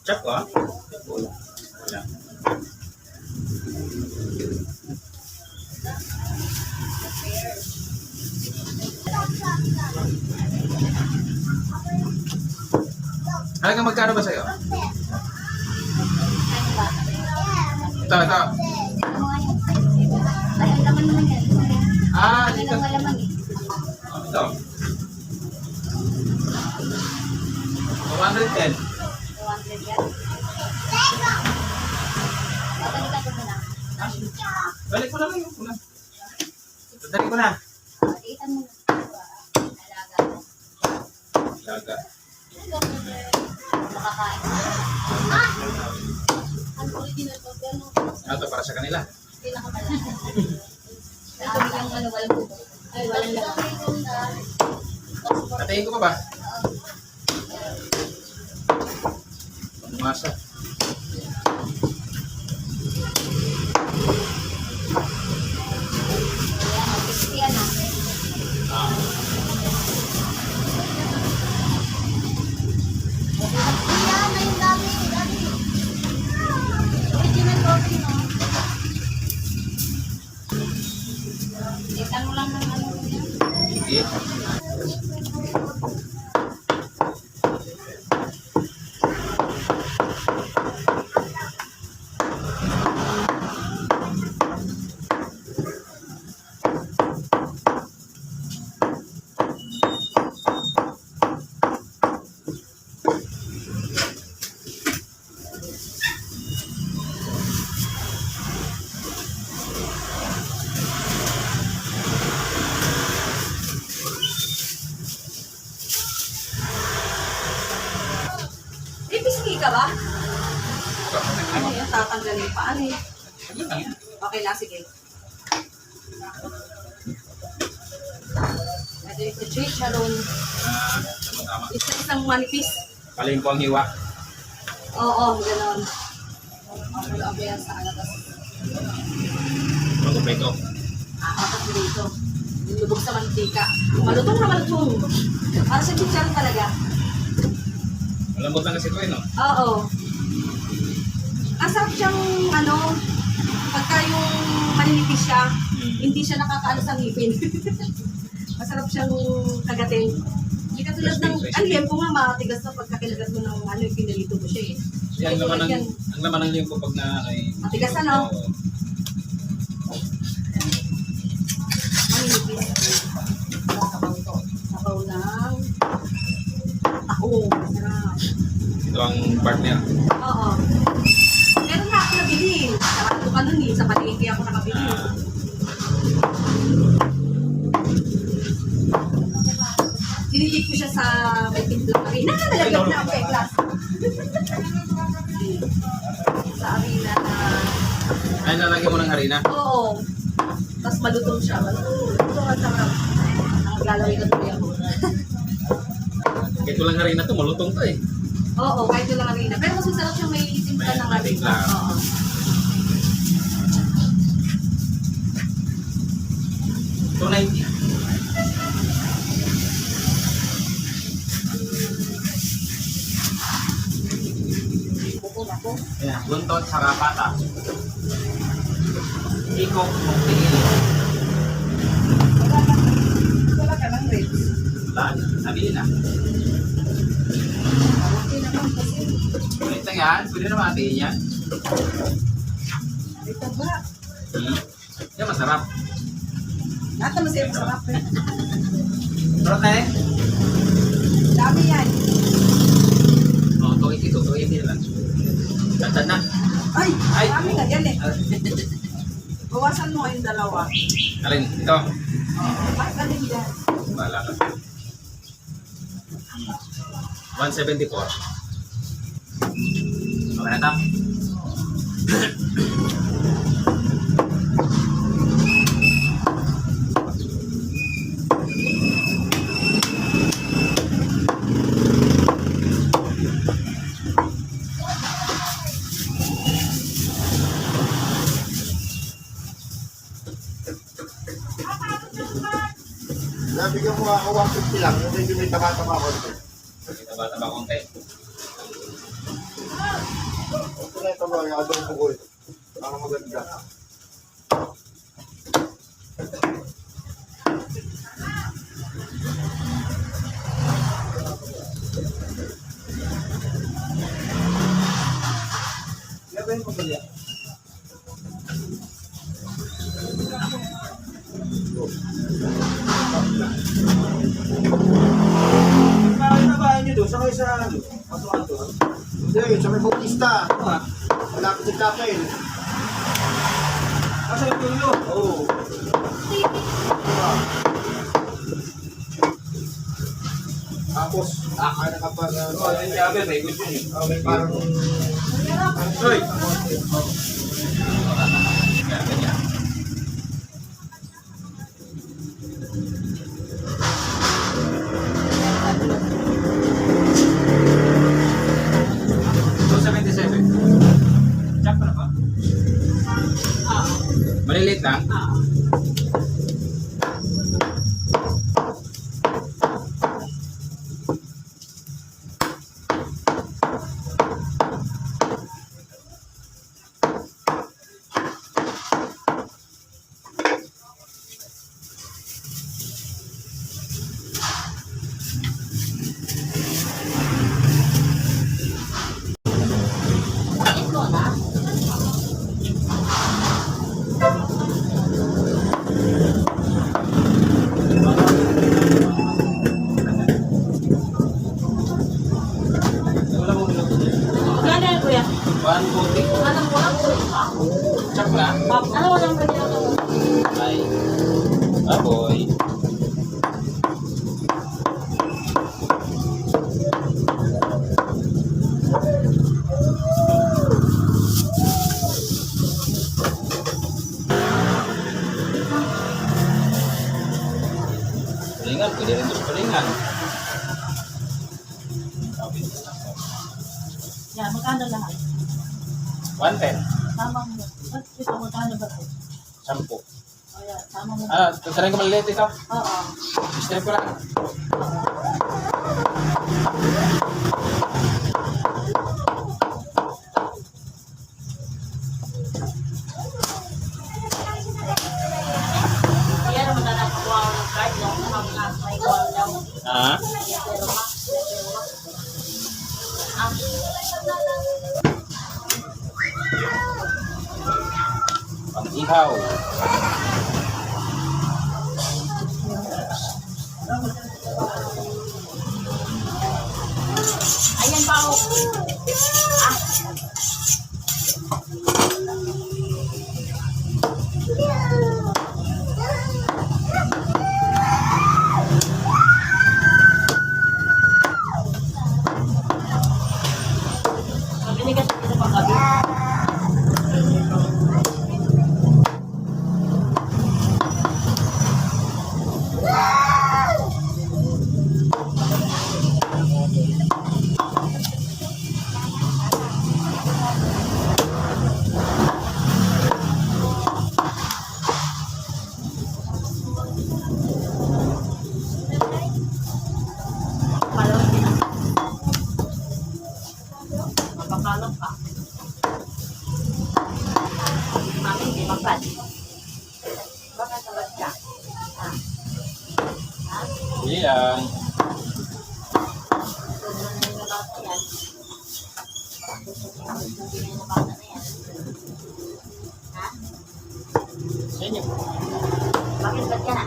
Chop ko, ha? Wala. Wala. Halagang magkano ba sa'yo? Ito. Laman naman yan. Ah, Ano dito. lang malaman eh. Ito. 210. 200 yan. Babalikan ko muna. Balik ko na lang yung una. Dadali ko na. Itan mo na. Alaga. Laga. Makakain. Ang original ko, gano'n. Ito para sa kanila. Pinakamalaki. Ito yung ano, walang buko. Ay, walang laman. Natayin ko pa ba? Pangmasa. Ayan, mag-crispy na. Ayan, ay dami. Original coffee, no? Itan mo lang ng ano yan. Sige. Eh, pisngi ka ba? Ano yan? Tatanggalin pa. Ano yan? Ano lang yan? Okay lang, sige. Ito yung chicharon. Tama-tama. Isang manipis. Paling ko ang hiwa. Oo, gano'n. Ako yan sa alabas. Bago pa ito. Apat dito. Yung lubog sa mantika. Malutong na malutong. Para sa chicharon talaga. Malambot lang kasi ito eh, no? Oo. Ang sarap siyang, ano, pagka yung maninipis siya, hindi siya nakakaano sa ngipin. Masarap siyang kagatin. Hindi katulad ng, ang liempo nga matigas na pagkakilagat mo ng ano, yung pinalito mo siya eh. Kasi ang laman ng lingko pag na ay... Matigas ano? Oo. Maninipis. Sabaw ng taho. Masarap. Ito ang partner. Oo. Meron na ako nabili. Nakato ka nun eh. Sa palengke ako nakabili. Ah, Dinitip ko siya sa may timplang arena. Nalagyan na ako kay class. Sa arena na... ay, nalagyan mo ng harina. Oo. Tapos malutong siya. Malutong at sarap. Naglalawin na tuloy ako. Kahit walang harina to, malutong to eh. Oo, kahit yung lang arena. Pero mas masarap siya may timpla May ng arena. timpla. Oo. $290. Bukong ako. Ayan, buntot sa kapata. Ikok mong tingin. Wala ka ng ribs. Lahat, nabili na. Okay naman kasi. Ulit lang yan, pwede na matiin yan. Ito ba? Yan, masarap. Lahat naman sa'yo masarap eh. Sarap na eh. Dami yan. Oo, tuwid din lang. Tandaan na. Ay! Ay! Dami nga yan eh. Bawasan mo yung dalawa. Alin, ito. Bakit ano yan? Bahala ka. 174. Okay na ito. Nabigyan mo ako 150 lang, medyo may taba-taba konti. Taba-taba konti. ba, yung adobo ko eh. Para maganda. Gawin mo ba yan? Bakit na bahay niyo doon? Sakay sa ano? Pasukan doon? Hindi, sa may Bautista. Ah, Malapit sa Chapel. sa Tulo. Oo. Tapos, kakain ka pa na... Oh, yung sabi, may good yun eh. May parang... Hoy! Check pa na ba? Maliliit lang? Ito na. Wala mo ulo. Gano'n yan, kuya? 140. Anong kulang? Check na. Ano ko lang kanina to? Ay. Aboy. Palingan, pwede rin ito sa palingan. Yan, magkano lahat? 110. Tama mo. Ito, magkano ba ito? 10. O yan, tama mo. Ah, tatarin ko maliliit ito. Oo. Step ko lang. Kaya naman na nakuha ko ng card lang. May call daw. Ah? Pero ma. Ah. Pang-ihaw. Ayan pa ako. Ah. Mabili ka sa pagkabi. Palong din. Mapapalong ka. Mami, hindi mapad. Baka sabad ka. Ah. Ha? Sige yan. Ha? Sa inyo. Bakit ba't ka na?